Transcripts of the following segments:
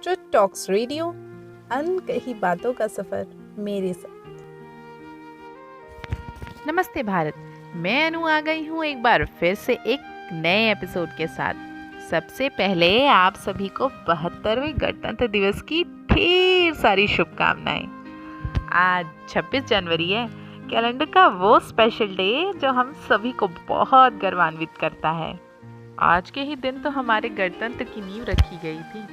जो talks radio, अनकही बातों का सफर मेरे साथ। नमस्ते भारत। मैं अनु आ गई हूँ एक बार फिर से एक नए एपिसोड के साथ। सबसे पहले आप सभी को 72वें गणतंत्र दिवस की ढेर सारी शुभकामनाएं। आज 26 जनवरी है, कैलेंडर का वो स्पेशल डे जो हम सभी को बहुत गर्वान्वित करता है। आज के ही दिन तो हमारे गणतंत्र की नींव रखी गई थी।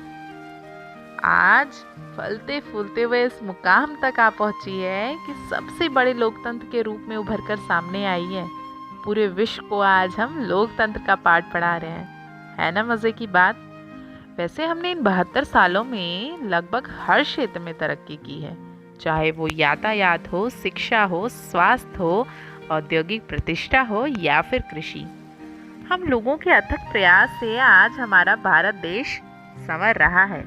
आज फलते फूलते हुए इस मुकाम तक आ पहुंची है कि सबसे बड़े लोकतंत्र के रूप में उभर कर सामने आई है। पूरे विश्व को आज हम लोकतंत्र का पाठ पढ़ा रहे हैं, है ना मजे की बात। वैसे हमने इन 72 सालों में लगभग हर क्षेत्र में तरक्की की है, चाहे वो यातायात हो, शिक्षा हो, स्वास्थ्य हो, औद्योगिक प्रतिष्ठा हो या फिर कृषि। हम लोगों के अथक प्रयास से आज हमारा भारत देश संवर रहा है।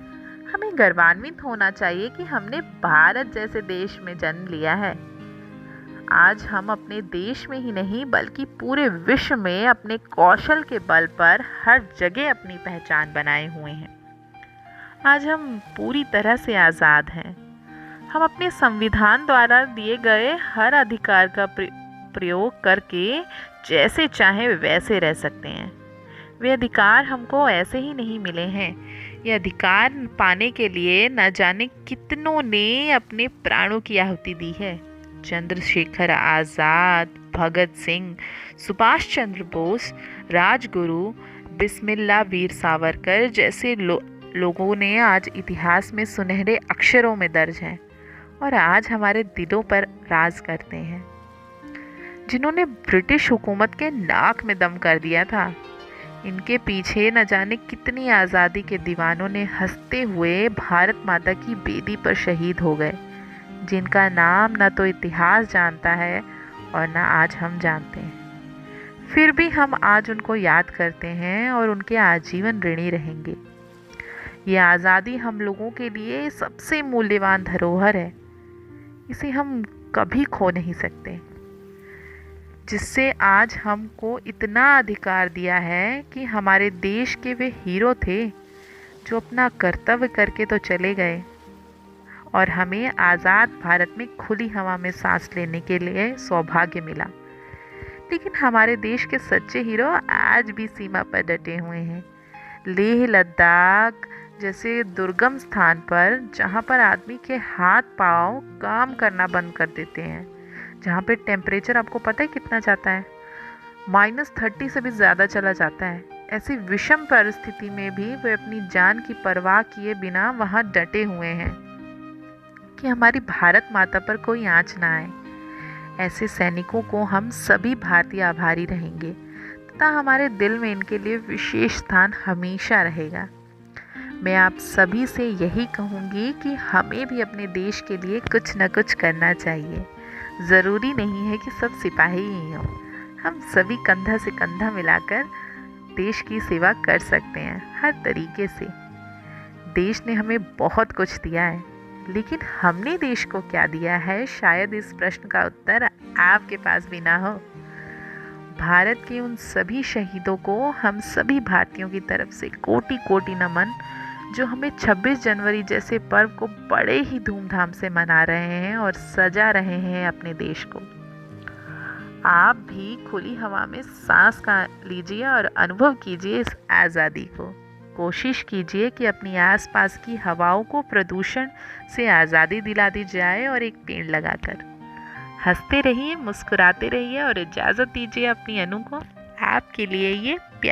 हमें गर्वान्वित होना चाहिए कि हमने भारत जैसे देश में जन्म लिया है। आज हम अपने देश में ही नहीं बल्कि पूरे विश्व में अपने कौशल के बल पर हर जगह अपनी पहचान बनाए हुए हैं। आज हम पूरी तरह से आज़ाद हैं। हम अपने संविधान द्वारा दिए गए हर अधिकार का प्रयोग करके जैसे चाहें वैसे रह सकते हैं। वे अधिकार हमको ऐसे ही नहीं मिले हैं। ये अधिकार पाने के लिए न जाने कितनों ने अपने प्राणों की आहुति दी है। चंद्रशेखर आज़ाद, भगत सिंह, सुभाष चंद्र बोस, राजगुरु, बिस्मिल्लाह वीर सावरकर जैसे लोगों ने आज इतिहास में सुनहरे अक्षरों में दर्ज हैं और आज हमारे दिलों पर राज करते हैं। जिन्होंने ब्रिटिश हुकूमत के नाक में दम कर दिया था, इनके पीछे न जाने कितनी आज़ादी के दीवानों ने हंसते हुए भारत माता की बेदी पर शहीद हो गए, जिनका नाम न तो इतिहास जानता है और न आज हम जानते हैं। फिर भी हम आज उनको याद करते हैं और उनके आजीवन ऋणी रहेंगे। ये आज़ादी हम लोगों के लिए सबसे मूल्यवान धरोहर है। इसे हम कभी खो नहीं सकते, जिससे आज हमको इतना अधिकार दिया है कि हमारे देश के वे हीरो थे जो अपना कर्तव्य करके तो चले गए और हमें आज़ाद भारत में खुली हवा में सांस लेने के लिए सौभाग्य मिला। लेकिन हमारे देश के सच्चे हीरो आज भी सीमा पर डटे हुए हैं। लेह लद्दाख जैसे दुर्गम स्थान पर, जहाँ पर आदमी के हाथ पांव काम करना बंद कर देते हैं, जहाँ पे टेम्परेचर आपको पता है कितना जाता है, -30 से भी ज़्यादा चला जाता है। ऐसी विषम परिस्थिति में भी वे अपनी जान की परवाह किए बिना वहाँ डटे हुए हैं कि हमारी भारत माता पर कोई आँच ना आए। ऐसे सैनिकों को हम सभी भारतीय आभारी रहेंगे तथा हमारे दिल में इनके लिए विशेष स्थान हमेशा रहेगा। मैं आप सभी से यही कहूँगी कि हमें भी अपने देश के लिए कुछ न कुछ करना चाहिए। ज़रूरी नहीं है कि सब सिपाही ही हों, हम सभी कंधा से कंधा मिलाकर देश की सेवा कर सकते हैं हर तरीके से। देश ने हमें बहुत कुछ दिया है, लेकिन हमने देश को क्या दिया है, शायद इस प्रश्न का उत्तर आपके पास भी ना हो। भारत के उन सभी शहीदों को हम सभी भारतीयों की तरफ से कोटि कोटि नमन, जो हमें 26 जनवरी जैसे पर्व को बड़े ही धूमधाम से मना रहे हैं और सजा रहे हैं अपने देश को। आप भी खुली हवा में सांस का लीजिए और अनुभव कीजिए इस आज़ादी को। कोशिश कीजिए कि अपनी आसपास की हवाओं को प्रदूषण से आज़ादी दिला दी जाए और एक पेड़ लगाकर। हंसते रहिए, मुस्कुराते रहिए और इजाज़त दीजिए अपनी अनु को। आपके लिए ये प्यारा